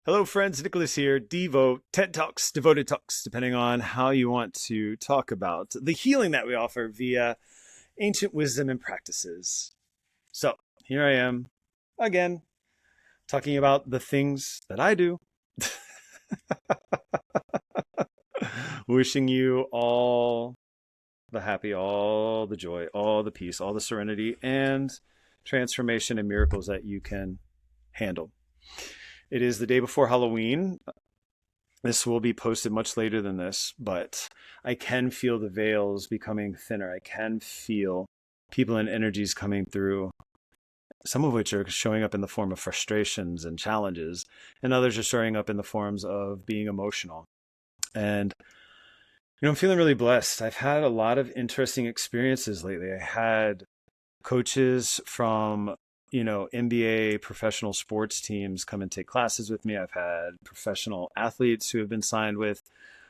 Hello, friends. Nicholas here. Devo, TED Talks, Devoted Talks, depending on how you want to talk about the healing that we offer via ancient wisdom and practices. So here I am again, talking about the things that I do. Wishing you all the happy, all the joy, all the peace, all the serenity, and transformation and miracles that you can handle. It is the day before Halloween. This will be posted much later than this, but I can feel the veils becoming thinner. I can feel people and energies coming through, some of which are showing up in the form of frustrations and challenges, and others are showing up in the forms of being emotional. And I'm feeling really blessed. I've had a lot of interesting experiences lately. I had coaches from NBA professional sports teams come and take classes with me. I've had professional athletes who have been signed with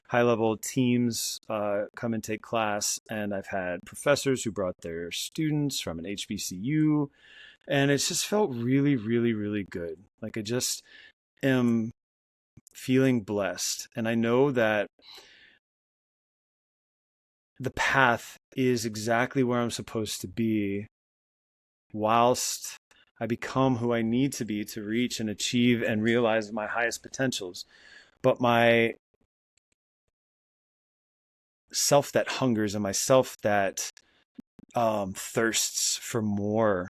high-level teams come and take class. And I've had professors who brought their students from an HBCU. And it's just felt really, really, really good. Like I just am feeling blessed. And I know that the path is exactly where I'm supposed to be whilst I become who I need to be to reach and achieve and realize my highest potentials. But my self that hungers and my self that thirsts for more,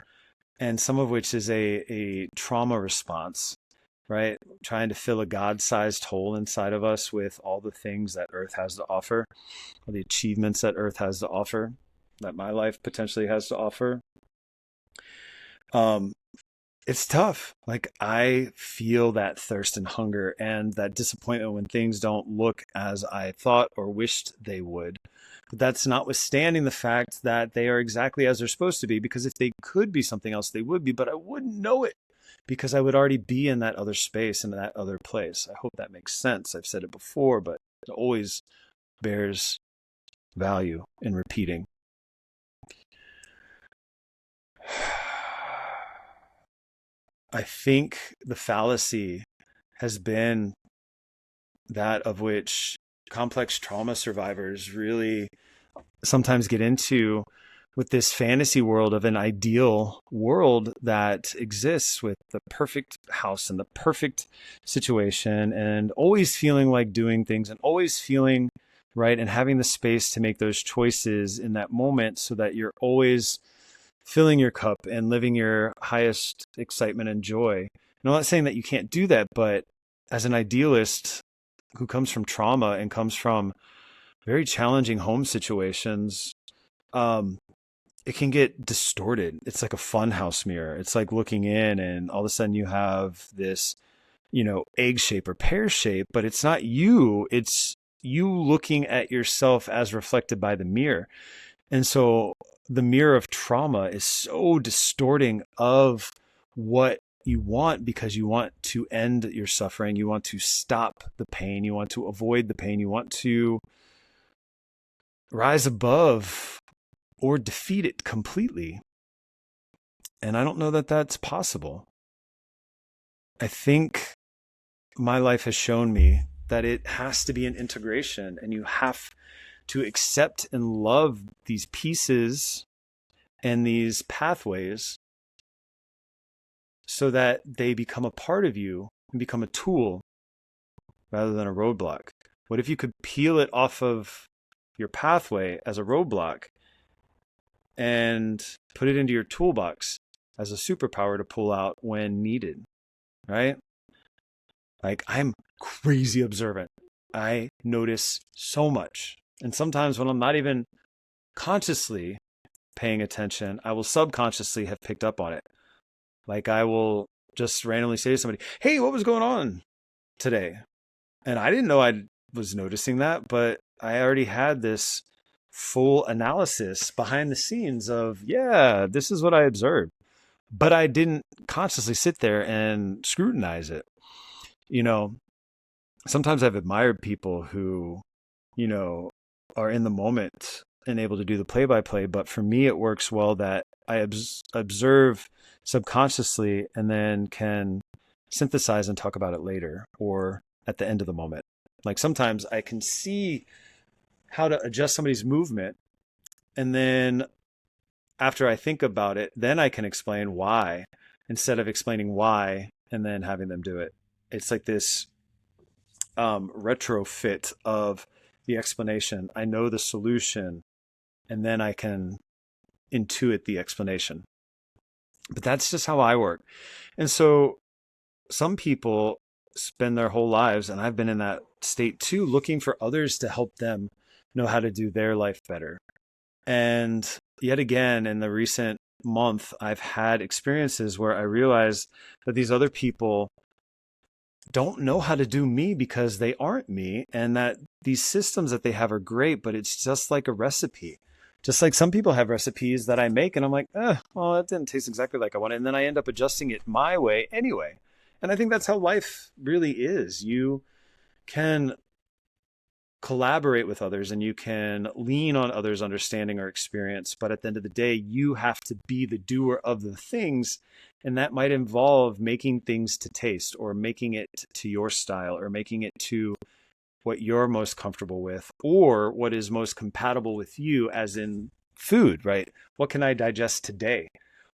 and some of which is a trauma response, right? Trying to fill a God-sized hole inside of us with all the things that Earth has to offer, all the achievements that Earth has to offer, that my life potentially has to offer. It's tough. Like I feel that thirst and hunger and that disappointment when things don't look as I thought or wished they would. But that's notwithstanding the fact that they are exactly as they're supposed to be, because if they could be something else, they would be, but I wouldn't know it because I would already be in that other space and that other place. I hope that makes sense. I've said it before, but it always bears value in repeating. I think the fallacy has been that of which complex trauma survivors really sometimes get into, with this fantasy world of an ideal world that exists with the perfect house and the perfect situation, and always feeling like doing things and always feeling right and having the space to make those choices in that moment so that you're always filling your cup and living your highest excitement and joy. And I'm not saying that you can't do that, but as an idealist who comes from trauma and comes from very challenging home situations, it can get distorted. It's like a funhouse mirror. It's like looking in and all of a sudden you have this, egg shape or pear shape, but it's not you. It's you looking at yourself as reflected by the mirror. And so the mirror of trauma is so distorting of what you want, because you want to end your suffering. You want to stop the pain. You want to avoid the pain. You want to rise above or defeat it completely. And I don't know that that's possible. I think my life has shown me that it has to be an integration, and you have to accept and love these pieces and these pathways so that they become a part of you and become a tool rather than a roadblock. What if you could peel it off of your pathway as a roadblock and put it into your toolbox as a superpower to pull out when needed, right? Like I'm crazy observant. I notice so much. And sometimes when I'm not even consciously paying attention, I will subconsciously have picked up on it. Like I will just randomly say to somebody, "Hey, what was going on today?" And I didn't know I was noticing that, but I already had this full analysis behind the scenes of, yeah, this is what I observed. But I didn't consciously sit there and scrutinize it. Sometimes I've admired people who, are in the moment and able to do the play-by-play. But for me, it works well that I observe subconsciously and then can synthesize and talk about it later or at the end of the moment. Like sometimes I can see how to adjust somebody's movement, and then after I think about it, then I can explain why instead of explaining why and then having them do it. It's like this retrofit of the explanation. I know the solution, and then I can intuit the explanation. But that's just how I work. And so some people spend their whole lives, and I've been in that state too, looking for others to help them know how to do their life better. And yet again, in the recent month, I've had experiences where I realized that these other people don't know how to do me because they aren't me, and that these systems that they have are great, but it's just like a recipe. Just like some people have recipes that I make and I'm like, well, that didn't taste exactly like I wanted. And then I end up adjusting it my way anyway. And I think that's how life really is. You can collaborate with others and you can lean on others' understanding or experience. But at the end of the day, you have to be the doer of the things. And that might involve making things to taste or making it to your style or making it to what you're most comfortable with or what is most compatible with you, as in food, right? What can I digest today?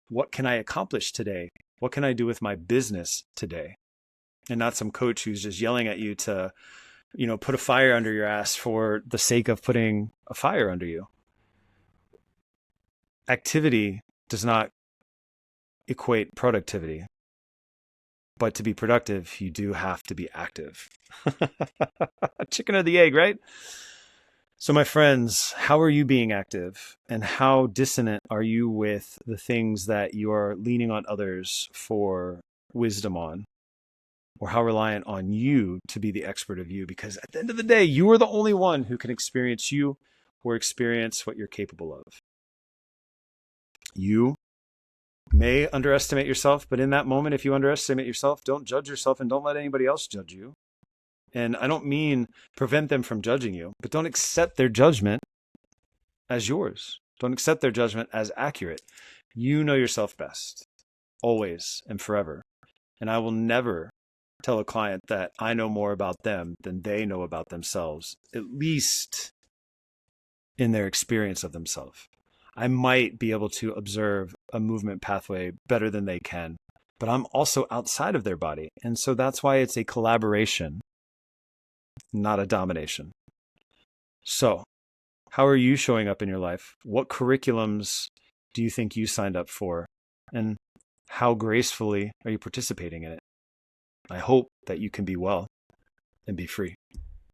What can I accomplish today? What can I do with my business today? And not some coach who's just yelling at you to, put a fire under your ass for the sake of putting a fire under you. Activity does not equate productivity. But to be productive, you do have to be active. Chicken or the egg, right? So my friends, how are you being active? And how dissonant are you with the things that you are leaning on others for wisdom on? Or how reliant on you to be the expert of you? Because at the end of the day, you are the only one who can experience you or experience what you're capable of. You may underestimate yourself, but in that moment, if you underestimate yourself, don't judge yourself and don't let anybody else judge you. And I don't mean prevent them from judging you, but don't accept their judgment as yours. Don't accept their judgment as accurate. You know yourself best, always and forever. And I will never tell a client that I know more about them than they know about themselves, at least in their experience of themselves. I might be able to observe a movement pathway better than they can, but I'm also outside of their body. And so that's why it's a collaboration, not a domination. So how are you showing up in your life? What curriculums do you think you signed up for? And how gracefully are you participating in it? I hope that you can be well and be free.